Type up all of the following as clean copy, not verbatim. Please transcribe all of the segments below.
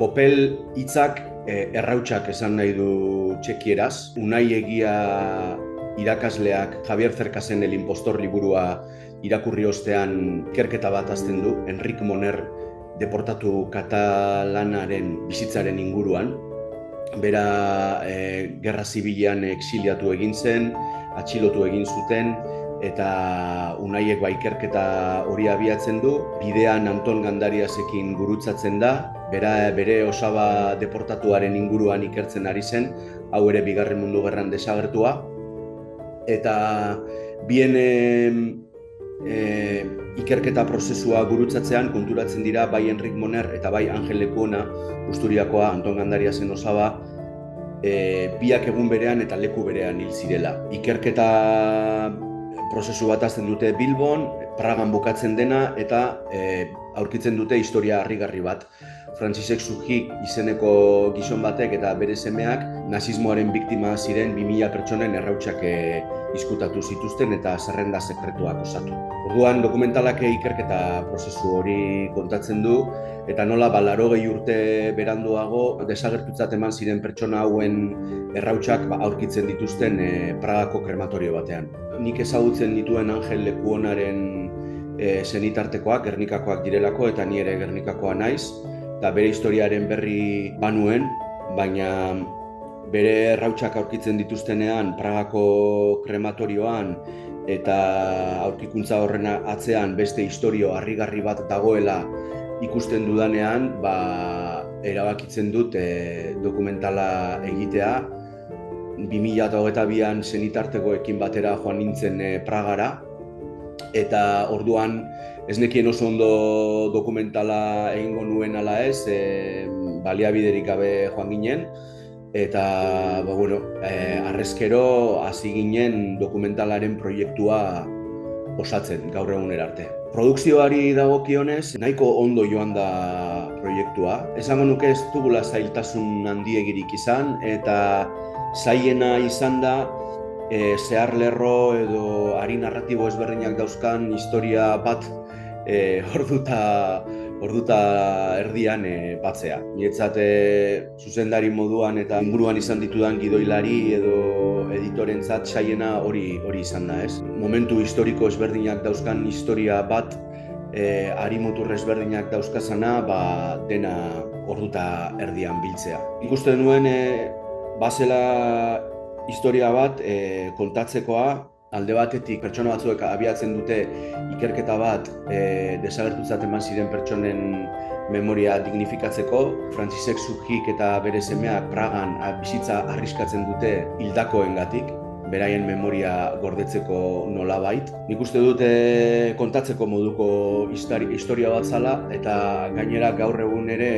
Popel hitzak errautsak esan nahi du txekieraz. Unai Egia irakasleak Javier Cercasen El Impostor liburua irakurri ostean ikerketa bat hasten du, Enric Moner deportatu katalanaren bizitzaren inguruan. Bera gerra zibilean exiliatu egin zen, atxilotu egin zuten, eta Unaiek ikerketa hori abiatzen du. Bidean Anton Gandariasekin gurutzatzen da, bere osaba deportatuaren inguruan ikertzen ari zen, hau ere Bigarren Mundu Gerran desagertua. Eta bien ikerketa prozesua gurutzatzean konturatzen dira bai Enric Moner eta bai Angel Lekuona, Busturiakoa, Anton Gandariasen osaba, biak egun berean eta leku berean hil zirela. Ikerketa prozesu bat hasten dute Bilbon, Pragan bukatzen dena, eta aurkitzen dute historia harrigarri bat. Francisek Suji izeneko gizon batek eta bere semeak nazismoaren biktima ziren 2000 pertsonen errautsak izkutatu zituzten eta zerrenda sekretuak osatu. Orduan dokumentalak ikerketa prozesu hori kontatzen du, eta nola 80 urte beranduago desagertutzat eman ziren pertsona hauen errautsak aurkitzen dituzten Pragako krematorio batean. Nik ezagutzen dituen Angel Lekuonaren senitartekoak, Gernikakoak direlako, eta ni ere Gernikakoa naiz, eta bere historiaren berri banuen, baina bere errautsak aurkitzen dituztenean Pragako krematorioan eta aurkikuntza horren atzean beste historio harrigarri bat dagoela ikusten dudanean, erabakitzen dut dokumentala egitea. 2022an senitartekoekin batera joan nintzen Pragara, eta orduan ez nekien oso ondo dokumentala egingo nuen ala ez, baliabiderik gabe joan ginen, eta harrezkero hasi ginen dokumentalaren proiektua osatzen gaur egunera arte. Produkzioari dagokionez nahiko ondo joan da proiektua. Esango nuke ez dugula zailtasun handiegirik izan, eta zailena izan da zehar lerro edo ari narratibo ezberdinak dauzkan historia bat orduta erdian batzea. Niretzat zuzendari moduan eta inguruan izan ditudan gidoilari edo editorentzat zailena hori izan da, ez? Momentu historiko ezberdinak dauzkan historia bat, ari mutur ezberdinak dauzkazana, dena orduta erdian biltzea. Ikusten nuen bazela historia bat kontatzekoa, alde batetik pertsona batzuek abiatzen dute ikerketa bat desagertutzat eman ziren pertsonen memoria dignifikatzeko. Francisek Sujik eta bere semeak Pragan bizitza arriskatzen dute hildakoengatik, beraien memoria gordetzeko nolabait. Nik uste dut kontatzeko moduko historia bat zala, eta gainera gaur egun ere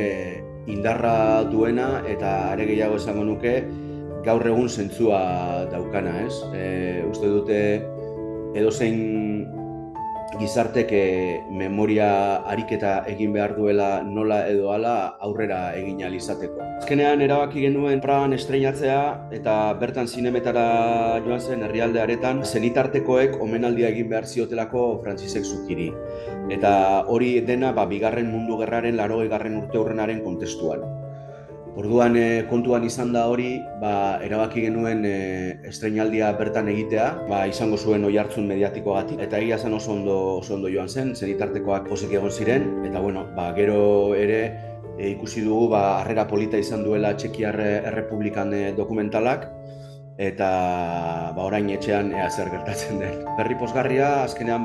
indarra duena, eta are gehiago esango nuke, gaur egun zentzua daukana, ez? Uste dute edozein gizartek memoria ariketa egin behar duela nola edo hala aurrera egin ahal izateko. Azkenean erabaki genuen Pragan estreinatzea, eta bertan zinemetara joan zen herrialde haretan senitartekoek omenaldia egin behar ziotelako Francisek Sujiri. Eta hori dena Bigarren Mundu Gerraren 80. urteurrenaren kontestuan. Orduan kontuan izan da hori, erabaki genuen estreinaldia bertan egitea, izango zuen oihartzun mediatikoagatik, eta egia zen oso ondo joan zen, senitartekoak pozik egon ziren, eta gero ere ikusi dugu harrera polita izan duela Txekiar Errepublikan dokumentalak, eta orain etxean ea zer gertatzen den. Berri pozgarria, azkenean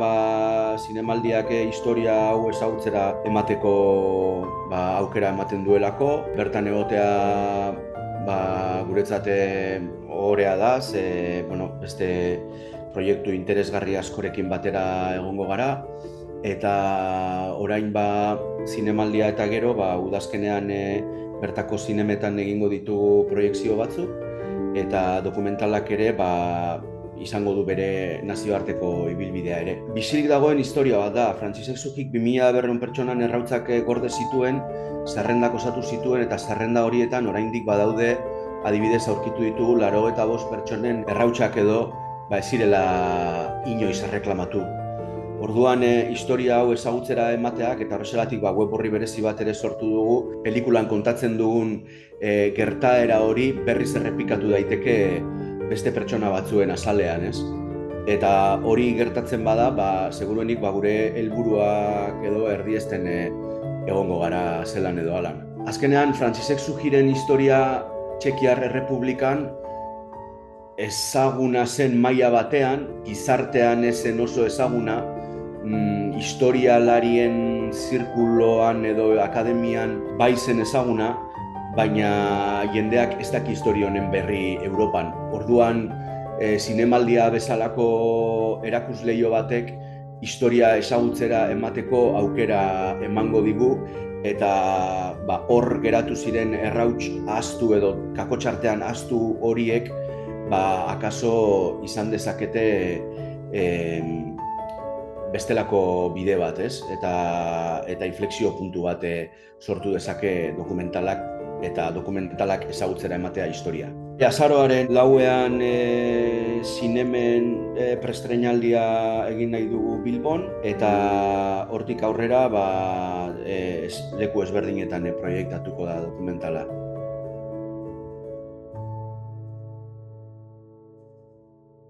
zinemaldiak historia hau ezagutzera emateko aukera ematen duelako. Bertan egotea guretzat ohorea da, beste proiektu interesgarri askorekin batera egongo gara, eta orain zinemaldia eta gero udazkenean bertako zinemetan egingo ditugu proiekzio batzuk, eta dokumentalak ere izango du bere nazioarteko ibilbidea ere. Bizirik dagoen historia bat da. Francisek Sujik 2200 pertsonan errautzak gorde zituen, zerrendak osatu zituen, eta zerrenda horietan oraindik badaude, adibidez aurkitu ditugu 85 pertsonen errautsak edo ez zirela inoiz erreklamatu. Orduan historia hau ezagutzera emateak eta horrexegatik web orri berezi bat ere sortu dugu, pelikulan kontatzen dugun gertaera hori berriz errepikatu daiteke beste pertsona batzuen azalean, ez? Eta hori gertatzen bada, seguruenik gure helburuak edo erdiesten egongo gara zelan edo alan. Azkenean, Francisek Sujiren historia Txekiar Errepublikan ezaguna zen maila batean, gizartean ezen oso ezaguna, historialarien zirkuloan edo akademian bai zen ezaguna, baina jendeak ez daki historia honen berri Europan. Orduan, zinemaldia bezalako erakusleio batek historia ezagutzera emateko aukera emango digu, eta hor geratu ziren errauts ahaztu edo kakotxartean ahaztu horiek akaso izan dezakete bestelako bide bat, ez? Eta inflexio puntu bat sortu dezake dokumentalak eta dokumentalak ezagutzera ematea historia. Azaroaren 4ean zinemen prestreinaldia egin nahi dugu Bilbon, eta hortik aurrera leku ezberdinetan proiektatuko da dokumentala.